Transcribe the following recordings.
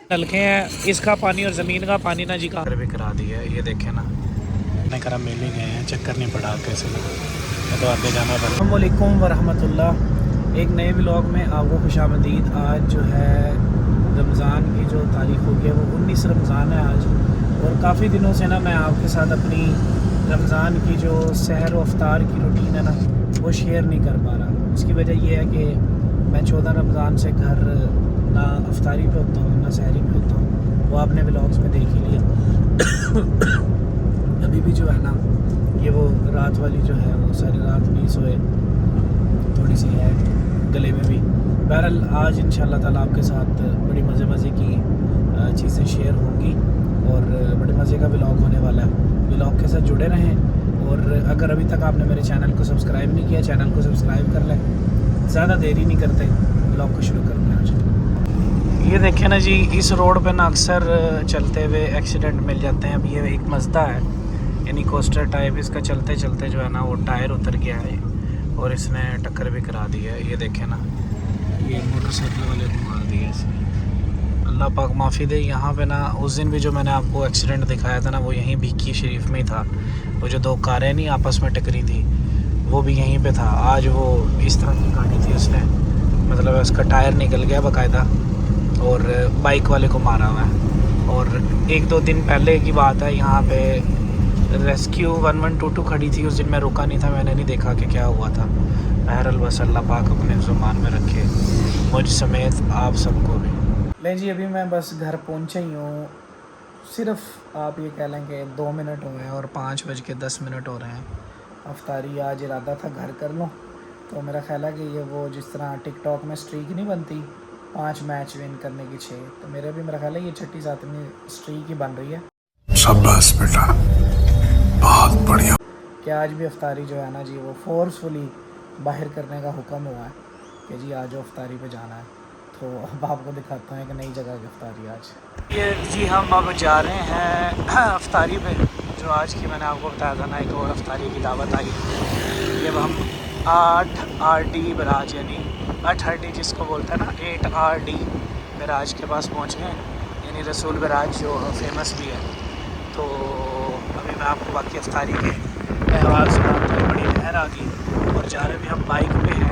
नलके हैं, इसका पानी और ज़मीन का पानी ना जी कहाँ भी करा दिया है। ये देखें ना, मैंने करा मिल ही गए हैं, चक्कर नहीं पड़ा कैसे तो आगे जाना पड़ा। अस्सलाम वालेकुम वरहमतुल्लाह। एक नए व्लॉग में आपको खुशामदीद। आज जो है रमज़ान की जो तारीख़ हो गई है वो 19 रमज़ान है आज, और काफ़ी दिनों से ना मैं आपके साथ अपनी रमज़ान की जो सहर व अफ्तार की रूटीन है ना वो शेयर नहीं कर पा रहा। उसकी वजह ये है कि मैं 14 रमज़ान से घर ना अफ्तारी पे होता हूँ ना सहरी पे होता हूँ, वो आपने व्लॉग्स में देख ही लिया। अभी भी जो है ना ये वो रात वाली जो है वो सारी रात नहीं सोए, थोड़ी सी है गले में भी। बहरहाल आज इंशाल्लाह ताला आपके साथ बड़ी मज़े की चीज़ें शेयर होंगी और बड़े मज़े का व्लॉग होने वाला है। व्लॉग के साथ जुड़े रहें, और अगर अभी तक आपने मेरे चैनल को सब्सक्राइब नहीं किया, चैनल को सब्सक्राइब कर लें। ज़्यादा देरी नहीं करते, व्लॉग को शुरू करते हैं आज। ये देखें ना जी, इस रोड पे ना अक्सर चलते हुए एक्सीडेंट मिल जाते हैं। अब ये एक मज़दा है, यानी कोस्टर टाइप, इसका चलते चलते जो है ना वो टायर उतर गया है और इसने टक्कर भी करा दी है। ये देखें ना, ये मोटरसाइकिल वाले को मार दिया इसने। अल्लाह पाक माफ़ी दे। यहाँ पे ना उस दिन भी जो मैंने आपको एक्सीडेंट दिखाया था ना वो यहीं भिक्की शरीफ में ही था। वो जो दो कारें नहीं आपस में टकरी थी वो भी यहीं पे था। आज वो इस तरह की गाड़ी थी, उसने मतलब उसका टायर निकल गया बाकायदा और बाइक वाले को मारा हुआ है। और एक दो दिन पहले की बात है, यहाँ पे रेस्क्यू 1122 खड़ी थी। उस दिन मैं रुका नहीं था, मैंने नहीं देखा कि क्या हुआ था। बहरहाल बस अल्लाह पाक अपने ज़ुबान में रखे मुझ समेत आप सबको भी। ले जी, अभी मैं बस घर पहुँचा ही हूँ। सिर्फ आप ये कह लें कि 2 मिनट हुए हैं और 5:10 हो रहे हैं। अफ्तारी आज इरादा था घर कर लूँ, तो मेरा ख्याल है कि ये वो जिस तरह टिकटॉक में स्ट्रीक नहीं बनती 5 मैच विन करने की 6, तो मेरा ख्याल है ये 6ठी 7वीं स्ट्रीक ही बन रही है। शाबाश बेटा, बहुत बढ़िया। कि आज भी अफ्तारी जो है ना जी वो फोर्सफुली बाहर करने का हुक्म हुआ है कि जी आज अफ्तारी पे जाना है। तो अब आपको दिखाता हूँ एक नई जगह की अफ्तारी आज। ये जी हम अब जा रहे हैं अफ्तारी पे, जो आज की मैंने आपको बताया था ना एक और अफ्तारी की दावत आई। ये अब हम 8RD बराज, यानी 8RD जिसको बोलते हैं ना 8RD बराज के पास पहुँच गए, यानी रसूल बराज जो फेमस भी है। तो अभी मैं आपको बाकी अफ्तारी के अहवाल सुनाता हूँ। बड़ी लहर आ गई और जा रहे भी हम बाइक पे हैं।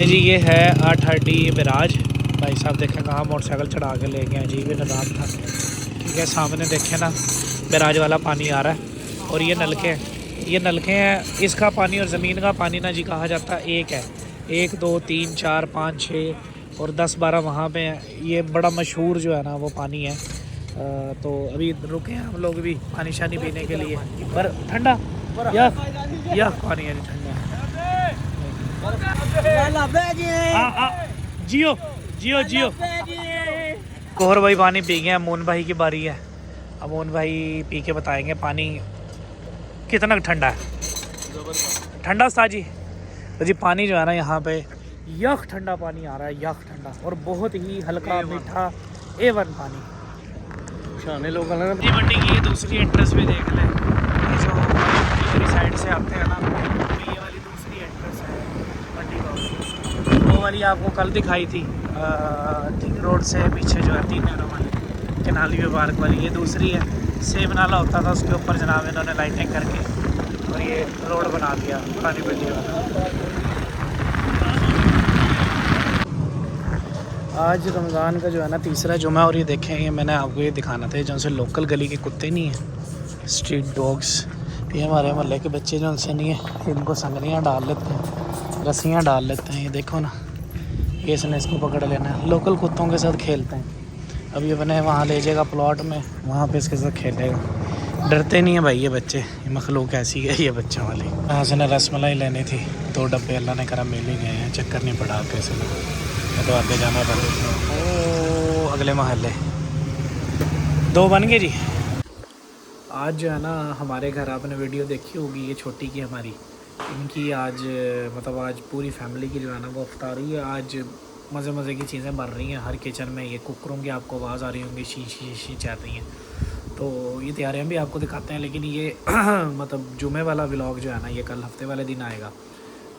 जी ये है 8RD बराज। भाई साहब देखें कहाँ मोटरसाइकिल चढ़ा के ले गए, अजीब निज़ाम था। ठीक है, सामने देखें ना बराज वाला पानी आ रहा है और ये नलके हैं। ये नलके हैं, इसका पानी और ज़मीन का पानी ना जी कहा जाता है एक है। 1 2 3 4 5 6 और 10-12 वहाँ पे हैं। ये बड़ा मशहूर जो है ना वो पानी है। तो अभी रुके हैं हम लोग भी पानी शानी पीने के लिए, पर ठंडा या पानी है ठंडा। जियो जियो जियो। कोहर भाई पानी पी गए, अमून भाई की बारी है। अमून भाई पी के बताएंगे पानी कितना ठंडा है। ठंडा साजी तो जी पानी जो है ना यहाँ पे यख ठंडा पानी आ रहा है, यख ठंडा और बहुत ही हल्का मीठा A1 पानी। शाने लोग जी मंडी की ये दूसरी एंट्रेंस भी देख लें, जो मेरी साइड से आते हैं ना, तो ये वाली दूसरी एंट्रेंस है मंडी का। वो वाली आपको कल दिखाई थी ठीक रोड से पीछे जो है 3 नहरों वाली केनाली व्यू पार्क वाली, ये दूसरी है। सेब नाला होता था उसके ऊपर जनाब इन्होंने लाइटिंग करके और ये रोड बना दिया पुरानी मंडी वाला। आज रमज़ान का जो है ना तीसरा जुमा, और ये देखें ये मैंने आपको ये दिखाना था जो उनसे लोकल गली के कुत्ते नहीं हैं, स्ट्रीट डॉग्स। ये हमारे मोहल्ले के बच्चे जो उनसे नहीं है, इनको संगलियाँ डाल लेते हैं, रस्सियाँ डाल लेते हैं। ये देखो ना, ये इसने इसको पकड़ लेना है, लोकल कुत्तों के साथ खेलते हैं। अब ये बने वहाँ ले जाएगा प्लॉट में, वहाँ पे इसके साथ खेलेगा। डरते नहीं है भाई ये बच्चे, ये मखलूक ऐसी है ये बच्चों वाली। यहाँ से ना रसमलाई लेनी थी, 2 डब्बे अल्लाह ने करा मिल ही गए हैं, चक्कर नहीं पड़ा कैसे तो आगे जाना पड़ा। ओ अगले महल्ले 2 बन गए जी। आज जो है ना हमारे घर आपने वीडियो देखी होगी, ये छोटी की हमारी, इनकी आज मतलब आज पूरी फैमिली की जो है ना वो अफ्तारी है। आज मज़े की चीज़ें बन रही हैं हर किचन में। ये कुकरों की आपको आवाज़ आ रही होंगी, शी चल रही हैं। तो ये तैयारियां भी आपको दिखाते हैं, लेकिन ये मतलब जुमे वाला व्लॉग जो है ना ये कल हफ्ते वाले दिन आएगा।